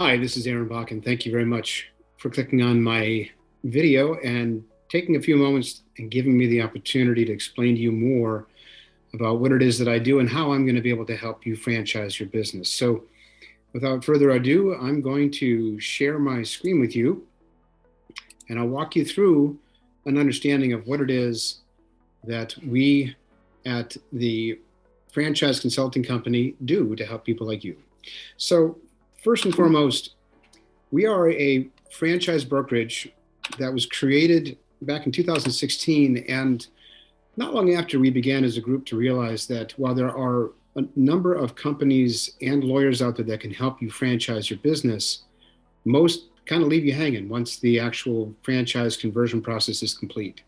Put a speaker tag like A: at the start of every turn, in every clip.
A: Hi, this is Aaron Bakken. Thank you very much for clicking on my video and taking a few moments and giving me the opportunity to explain to you more about what it is that I do and how I'm going to be able to help you franchise your business. So, without further ado, I'm going to share my screen with you and I'll walk you through an understanding of what it is that we at the franchise consulting company do to help people like you. So, first and foremost, we are a franchise brokerage that was created back in 2016. And not long after, we began as a group to realize that while there are a number of companies and lawyers out there that can help you franchise your business, most kind of leave you hanging once the actual franchise conversion process is complete.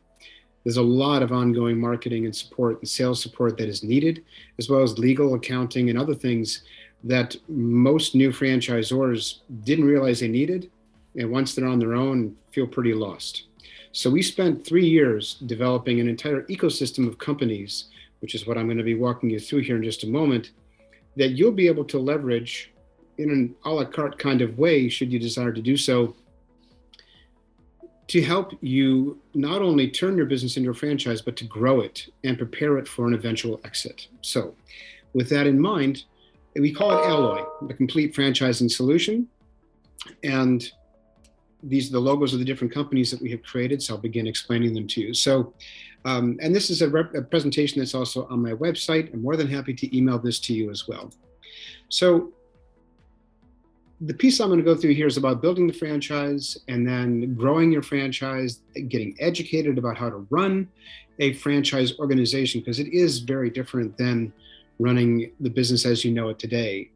A: There's a lot of ongoing marketing and support and sales support that is needed, as well as legal, accounting, and other things that most new franchisors didn't realize they needed. And once they're on their own, feel pretty lost. So we spent 3 years developing an entire ecosystem of companies, which is what I'm going to be walking you through here in just a moment, that you'll be able to leverage in an a la carte kind of way, should you desire to do so, to help you not only turn your business into a franchise, but to grow it and prepare it for an eventual exit. So with that in mind, we call it Alloy, the complete franchising solution. And these are the logos of the different companies that we have created. So I'll begin explaining them to you. So, and this is a presentation that's also on my website. I'm more than happy to email this to you as well. So the piece I'm going to go through here is about building the franchise and then growing your franchise, getting educated about how to run a franchise organization, because it is very different than running the business as you know it today.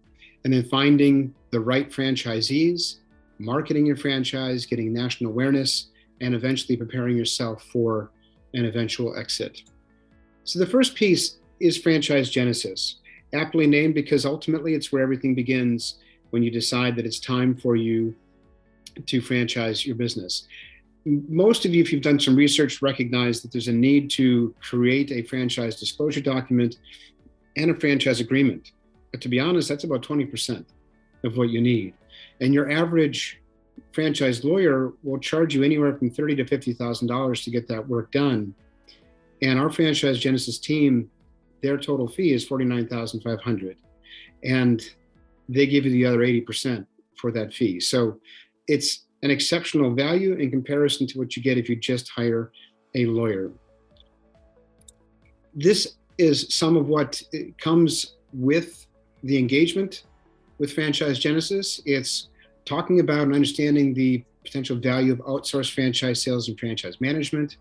A: And then finding the right franchisees, marketing your franchise, getting national awareness, and eventually preparing yourself for an eventual exit. So the first piece is franchise genesis, aptly named because ultimately it's where everything begins when you decide that it's time for you to franchise your business. Most of you, if you've done some research, recognize that there's a need to create a franchise disclosure document and a franchise agreement. But to be honest, that's about 20% of what you need. And your average franchise lawyer will charge you anywhere from $30,000 to $50,000 to get that work done. And our franchise genesis team, their total fee is $49,500. And they give you the other 80% for that fee. So it's an exceptional value in comparison to what you get if you just hire a lawyer. This is some of what comes with the engagement with Franchise Genesis. It's talking about and understanding the potential value of outsourced franchise sales and franchise management,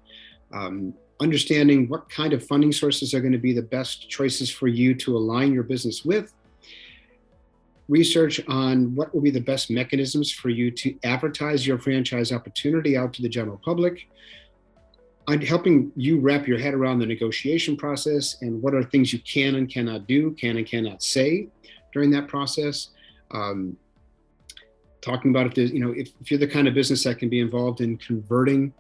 A: understanding what kind of funding sources are going to be the best choices for you to align your business with, research on what will be the best mechanisms for you to advertise your franchise opportunity out to the general public, and helping you wrap your head around the negotiation process and what are things you can and cannot do, can and cannot say during that process. Talking about if there's, if you're the kind of business that can be involved in converting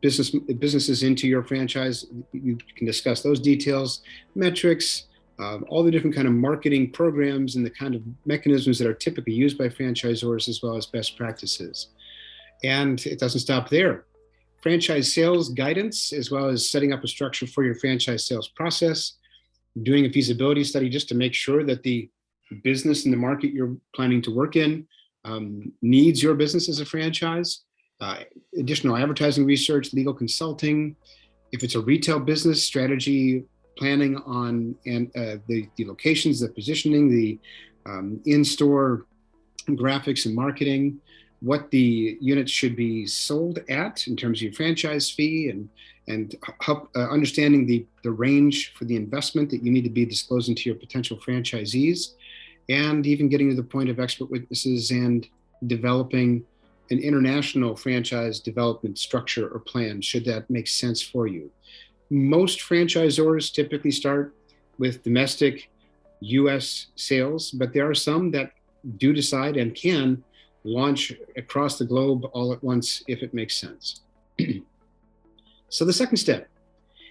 A: businesses into your franchise, you can discuss those details, metrics, all the different kind of marketing programs and the kind of mechanisms that are typically used by franchisors, as well as best practices. And it doesn't stop there. Franchise sales guidance, as well as setting up a structure for your franchise sales process, doing a feasibility study just to make sure that the business and the market you're planning to work in needs your business as a franchise, additional advertising research, legal consulting. If it's a retail business, strategy planning on the locations, the positioning, the in-store graphics and marketing, what the units should be sold at in terms of your franchise fee, and help understanding the range for the investment that you need to be disclosing to your potential franchisees, and even getting to the point of expert witnesses and developing an international franchise development structure or plan, should that make sense for you. Most franchisors typically start with domestic US sales, but there are some that do decide and can launch across the globe all at once if it makes sense. So the second step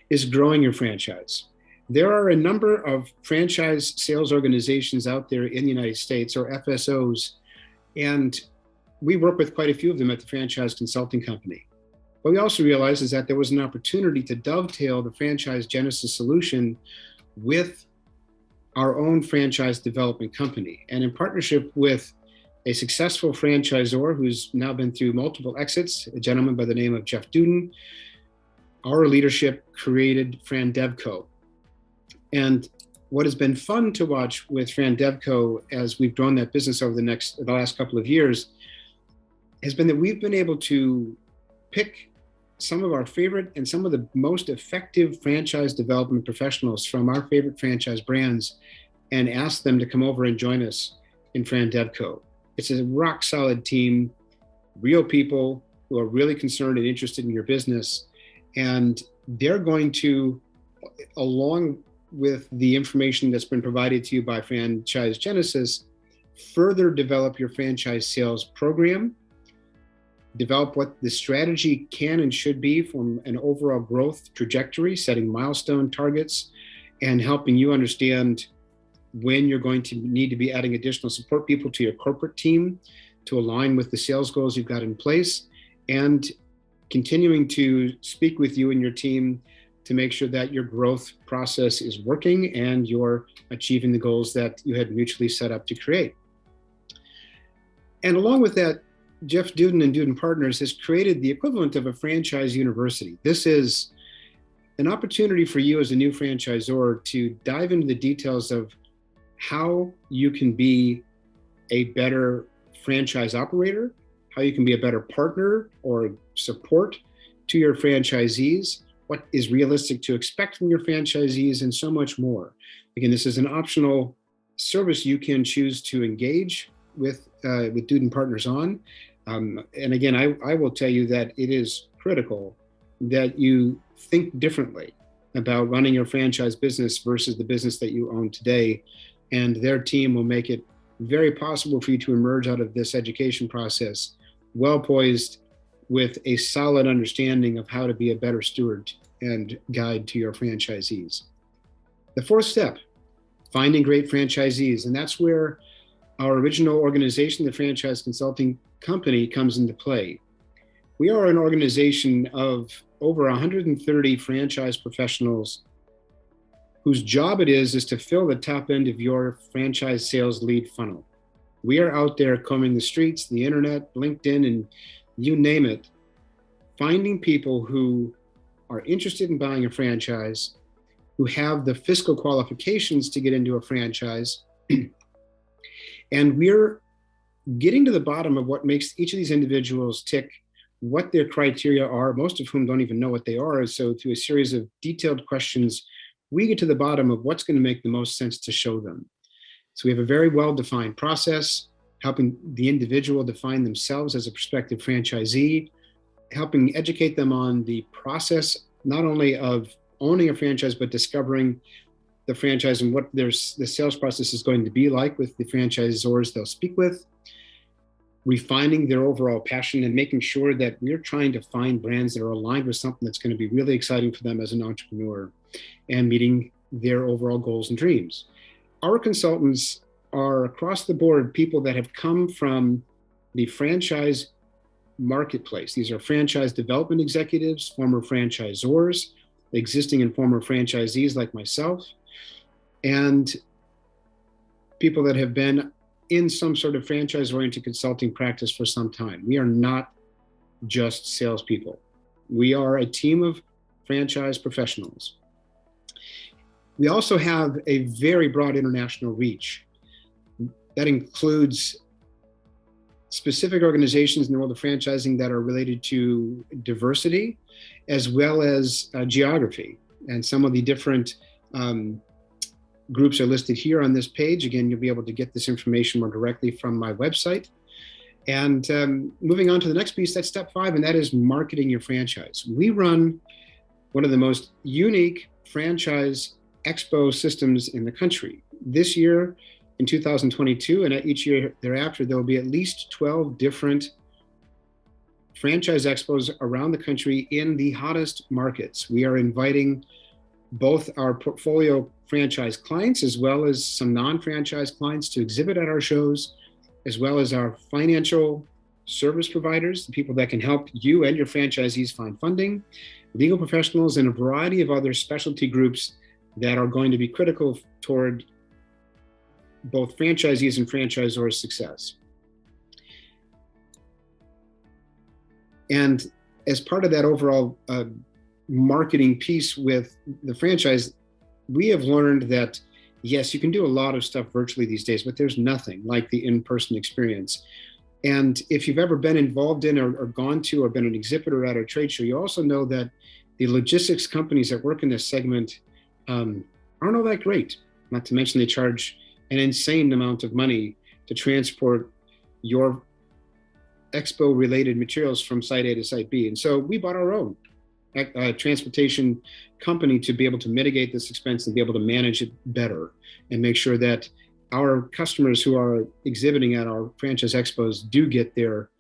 A: is growing your franchise. There are a number of franchise sales organizations out there in the United States, or FSOs, And we work with quite a few of them at the franchise consulting company. What we also realized is that there was an opportunity to dovetail the franchise genesis solution with our own franchise development company. And in partnership with a successful franchisor who's now been through multiple exits, a gentleman by the name of Jeff Duden, our leadership created Frandevco. And what has been fun to watch with Frandevco as we've grown that business over the last couple of years has been that we've been able to pick some of our favorite and some of the most effective franchise development professionals from our favorite franchise brands and ask them to come over and join us in Frandevco. It's a rock solid team, real people who are really concerned and interested in your business. And they're going to, along with the information that's been provided to you by Franchise Genesis, further develop your franchise sales program, develop what the strategy can and should be from an overall growth trajectory, setting milestone targets, and helping you understand when you're going to need to be adding additional support people to your corporate team to align with the sales goals you've got in place, and continuing to speak with you and your team to make sure that your growth process is working and you're achieving the goals that you had mutually set up to create. And along with that, Jeff Duden and Duden Partners has created the equivalent of a franchise university. This is an opportunity for you as a new franchisor to dive into the details of how you can be a better franchise operator, how you can be a better partner or support to your franchisees, what is realistic to expect from your franchisees, and so much more. Again, this is an optional service you can choose to engage with Duden Partners on. And again, I will tell you that it is critical that you think differently about running your franchise business versus the business that you own today. And their team will make it very possible for you to emerge out of this education process well poised with a solid understanding of how to be a better steward and guide to your franchisees. The fourth step, finding great franchisees. And that's where our original organization, the Franchise Consulting Company, comes into play. We are an organization of over 130 franchise professionals whose job it is to fill the top end of your franchise sales lead funnel. We are out there combing the streets, the internet, LinkedIn, and you name it, finding people who are interested in buying a franchise, who have the fiscal qualifications to get into a franchise. And we're getting to the bottom of what makes each of these individuals tick, what their criteria are, most of whom don't even know what they are. So through a series of detailed questions, we get to the bottom of what's going to make the most sense to show them. So we have a very well-defined process, helping the individual define themselves as a prospective franchisee, helping educate them on the process, not only of owning a franchise, but discovering the franchise and what the sales process is going to be like with the franchisors they'll speak with, refining their overall passion and making sure that we're trying to find brands that are aligned with something that's going to be really exciting for them as an entrepreneur and meeting their overall goals and dreams. Our consultants are across the board people that have come from the franchise marketplace. These are franchise development executives, former franchisors, existing and former franchisees like myself, and people that have been in some sort of franchise-oriented consulting practice for some time. We are not just salespeople. We are a team of franchise professionals. We also have a very broad international reach. That includes specific organizations in the world of franchising that are related to diversity, as well as geography. And some of the different groups are listed here on this page. Again, you'll be able to get this information more directly from my website. And moving on to the next piece, that's step 5, and that is marketing your franchise. We run one of the most unique franchise expo systems in the country. This year, in 2022, and each year thereafter, there will be at least 12 different franchise expos around the country in the hottest markets. We are inviting both our portfolio franchise clients as well as some non-franchise clients to exhibit at our shows as well as our financial service providers, the people that can help you and your franchisees find funding, legal professionals, and a variety of other specialty groups that are going to be critical toward both franchisees and franchisors' success. And as part of that overall marketing piece with the franchise, we have learned that, yes, you can do a lot of stuff virtually these days, but there's nothing like the in-person experience. And if you've ever been involved in or gone to or been an exhibitor at a trade show, you also know that the logistics companies that work in this segment aren't all that great. Not to mention they charge an insane amount of money to transport your expo related materials from site A to site B. And so we bought our own transportation company to be able to mitigate this expense and be able to manage it better and make sure that our customers who are exhibiting at our franchise expos do get their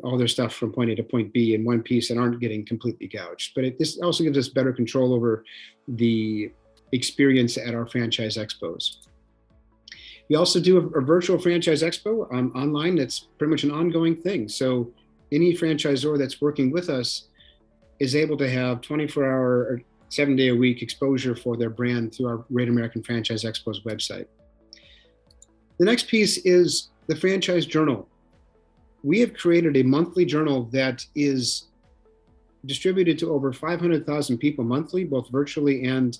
A: all their stuff from point A to point B in one piece and aren't getting completely gouged. But this also gives us better control over the experience at our franchise expos. We also do a virtual franchise expo online. That's pretty much an ongoing thing. So any franchisor that's working with us is able to have 24-hour or 7-day-a-week exposure for their brand through our Great American Franchise Expo's website. The next piece is the Franchise Journal. We have created a monthly journal that is distributed to over 500,000 people monthly, both virtually and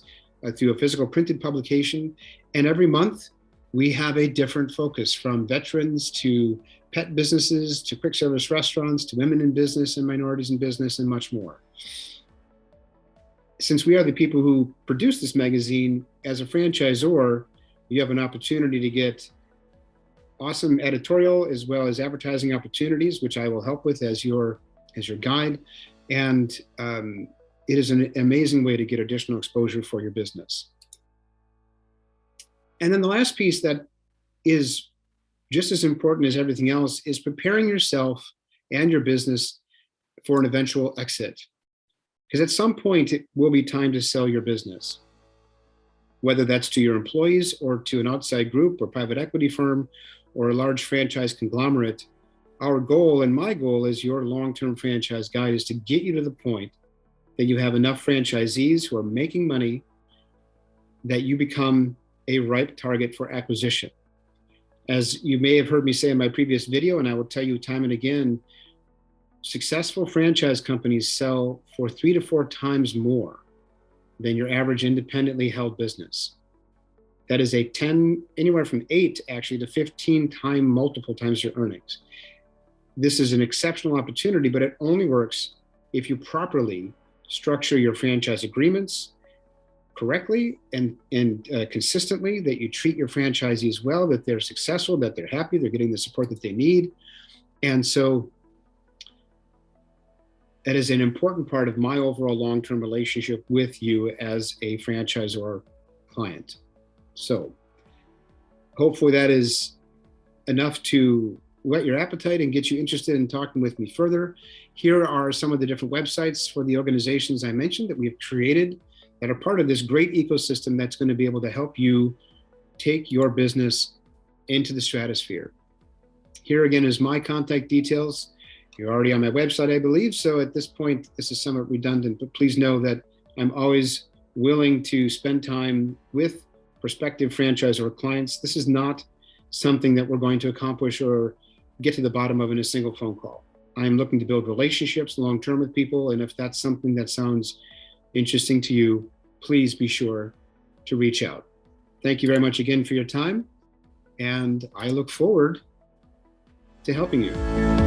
A: through a physical printed publication. And every month, we have a different focus, from veterans to pet businesses to quick service restaurants to women in business and minorities in business and much more. Since we are the people who produce this magazine, as a franchisor, you have an opportunity to get awesome editorial as well as advertising opportunities, which I will help with as your guide. And it is an amazing way to get additional exposure for your business. And then the last piece that is just as important as everything else is preparing yourself and your business for an eventual exit. Because at some point, it will be time to sell your business, whether that's to your employees or to an outside group or private equity firm or a large franchise conglomerate. Our goal, and my goal as your long-term franchise guide, is to get you to the point that you have enough franchisees who are making money that you become a ripe target for acquisition. As you may have heard me say in my previous video, and I will tell you time and again, successful franchise companies sell for 3 to 4 times more than your average independently held business. That is anywhere from 8 actually to 15 multiple times your earnings. This is an exceptional opportunity, but it only works if you properly structure your franchise agreements correctly and consistently, that you treat your franchisees well, that they're successful, that they're happy, they're getting the support that they need. And so that is an important part of my overall long-term relationship with you as a franchisor client. So hopefully that is enough to whet your appetite and get you interested in talking with me further. Here are some of the different websites for the organizations I mentioned that we have created that are part of this great ecosystem that's going to be able to help you take your business into the stratosphere. Here again is my contact details. You're already on my website, I believe. So at this point, this is somewhat redundant, but please know that I'm always willing to spend time with prospective franchisor clients. This is not something that we're going to accomplish or get to the bottom of in a single phone call. I'm looking to build relationships long-term with people. And if that's something that sounds interesting to you, please be sure to reach out. Thank you very much again for your time. And I look forward to helping you.